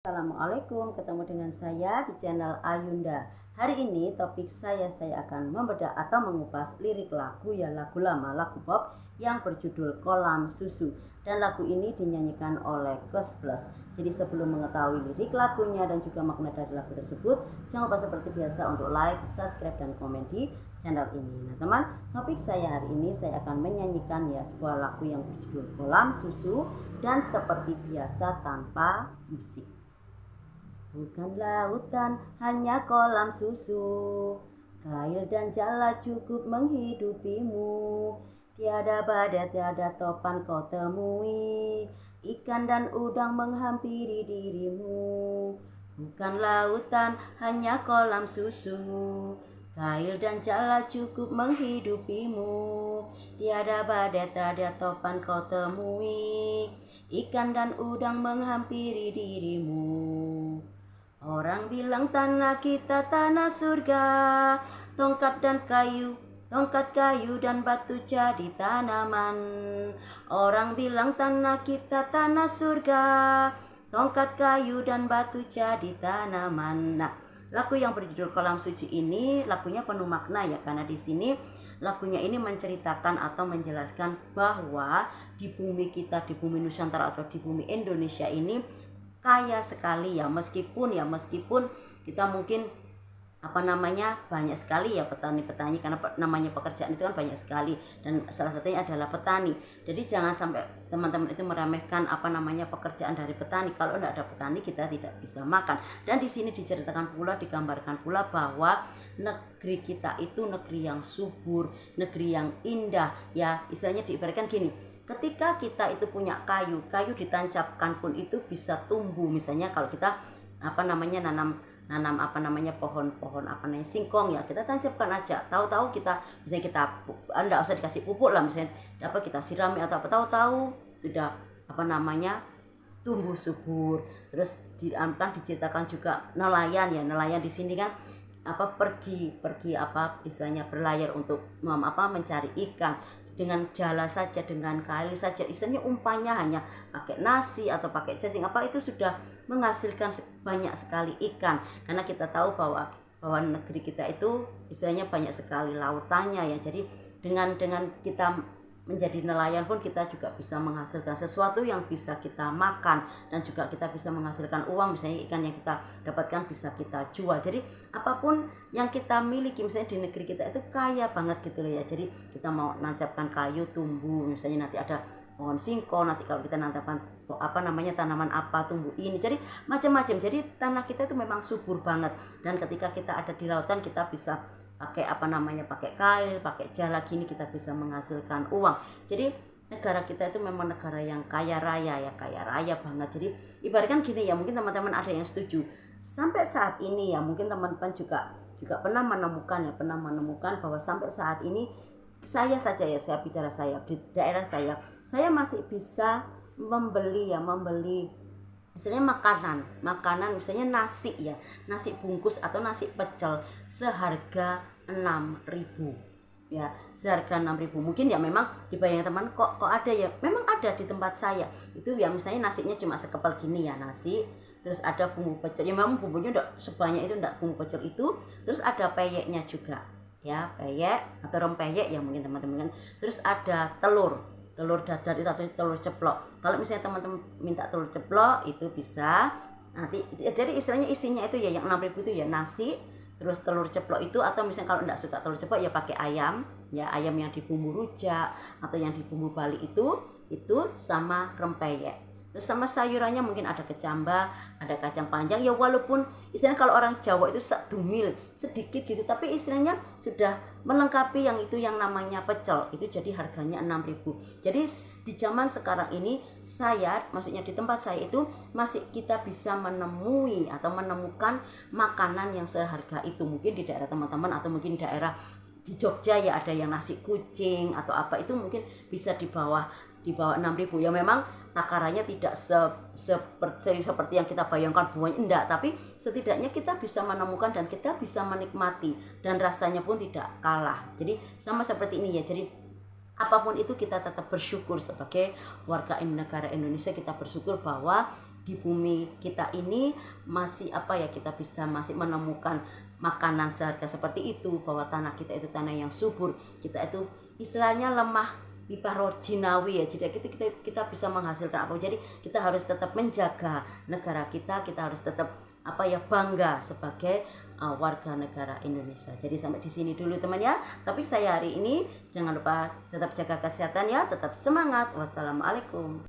Assalamualaikum, ketemu dengan saya di channel Ayunda. Hari ini topik saya akan membedah atau mengupas lirik lagu lagu lama, lagu pop yang berjudul Kolam Susu. Dan lagu ini dinyanyikan oleh Ghost Plus. Jadi sebelum mengetahui lirik lagunya dan juga makna dari lagu tersebut, jangan lupa seperti biasa untuk like, subscribe, dan komen di channel ini. Nah teman, topik saya hari ini saya akan menyanyikan sebuah lagu yang berjudul Kolam Susu dan seperti biasa tanpa musik. Bukan lautan, hanya kolam susu. Kail dan jala cukup menghidupimu. Tiada badai, tiada topan kau temui. Ikan dan udang menghampiri dirimu. Bukan lautan, hanya kolam susu. Kail dan jala cukup menghidupimu. Tiada badai, tiada topan kau temui. Ikan dan udang menghampiri dirimu. Orang bilang tanah kita tanah surga, tongkat kayu dan batu jadi tanaman. Orang bilang tanah kita tanah surga, tongkat kayu dan batu jadi tanaman. Nah, lagu yang berjudul Kolam Susu ini lagunya penuh makna karena di sini lagunya ini menceritakan atau menjelaskan bahwa di bumi kita, di bumi Nusantara atau di bumi Indonesia ini kaya sekali meskipun kita mungkin banyak sekali petani-petani, karena namanya pekerjaan itu kan banyak sekali dan salah satunya adalah petani. Jadi jangan sampai teman-teman itu meremehkan pekerjaan dari petani. Kalau tidak ada petani kita tidak bisa makan. Dan di sini diceritakan pula, digambarkan pula bahwa negeri kita itu negeri yang subur, negeri yang indah istilahnya diibaratkan gini. Ketika kita itu punya kayu ditancapkan pun itu bisa tumbuh. Misalnya kalau kita nanam pohon singkong kita tancapkan aja. Tahu-tahu misalnya kita enggak usah dikasih pupuk lah, misalnya kita sirami atau tahu-tahu sudah tumbuh subur. Terus diceritakan juga nelayan di sini kan pergi istilahnya berlayar untuk mencari ikan dengan jala saja, dengan kail saja, istilahnya umpanya hanya pakai nasi atau pakai cacing itu sudah menghasilkan banyak sekali ikan. Karena kita tahu bahwa negeri kita itu istilahnya banyak sekali lautannya jadi dengan kita menjadi nelayan pun kita juga bisa menghasilkan sesuatu yang bisa kita makan dan juga kita bisa menghasilkan uang. Misalnya ikan yang kita dapatkan bisa kita jual. Jadi apapun yang kita miliki misalnya di negeri kita itu kaya banget gitu loh Jadi kita mau nancapkan kayu tumbuh, misalnya nanti ada pohon singkong, nanti kalau kita nancapkan tanaman tumbuh ini. Jadi macam-macam. Jadi tanah kita itu memang subur banget. Dan ketika kita ada di lautan kita bisa pakai pakai kail, pakai jala gini kita bisa menghasilkan uang. Jadi negara kita itu memang negara yang kaya raya banget. Jadi ibaratkan gini mungkin teman-teman ada yang setuju. Sampai saat ini mungkin teman-teman juga pernah menemukan bahwa sampai saat ini saya bicara di daerah saya masih bisa membeli misalnya makanan misalnya nasi bungkus atau nasi pecel seharga 6.000 seharga 6.000. Mungkin memang dibayang teman kok ada memang ada di tempat saya itu misalnya nasinya cuma sekepal gini nasi, terus ada bumbu pecel memang bumbunya enggak sebanyak itu, enggak bumbu pecel itu, terus ada peyeknya juga peyek atau rempeyek mungkin teman-teman kan, terus ada telur dadar itu atau telur ceplok. Kalau misalnya teman-teman minta telur ceplok itu bisa nanti, jadi istilahnya isinya itu yang 6.000 itu nasi, terus telur ceplok itu, atau misalnya kalau enggak suka telur ceplok pakai ayam ayam yang di bumbu rujak atau yang di bumbu Bali itu sama rempeyek. Terus sama sayurannya mungkin ada kecambah, ada kacang panjang walaupun istilahnya kalau orang Jawa itu dumil sedikit gitu, tapi istilahnya sudah melengkapi yang namanya pecel itu, jadi harganya 6.000. Jadi di zaman sekarang ini maksudnya di tempat saya itu masih kita bisa menemui atau menemukan makanan yang seharga itu. Mungkin di daerah teman-teman atau mungkin di daerah di Jogja ada yang nasi kucing atau itu mungkin bisa di bawah 6.000 memang takarannya tidak seperti yang kita bayangkan bunganya enggak, tapi setidaknya kita bisa menemukan dan kita bisa menikmati dan rasanya pun tidak kalah. Jadi sama seperti ini jadi apapun itu kita tetap bersyukur sebagai warga negara Indonesia. Kita bersyukur bahwa di bumi kita ini masih kita bisa masih menemukan makanan seharga seperti itu, bahwa tanah kita itu tanah yang subur, kita itu istilahnya lemah pipa Jinawi ya. Jadi kita bisa menghasilkan apa. Jadi kita harus tetap menjaga negara kita harus tetap bangga sebagai warga negara Indonesia. Jadi sampai di sini dulu teman ya. Tapi saya hari ini jangan lupa tetap jaga kesehatan ya, tetap semangat. Wassalamualaikum.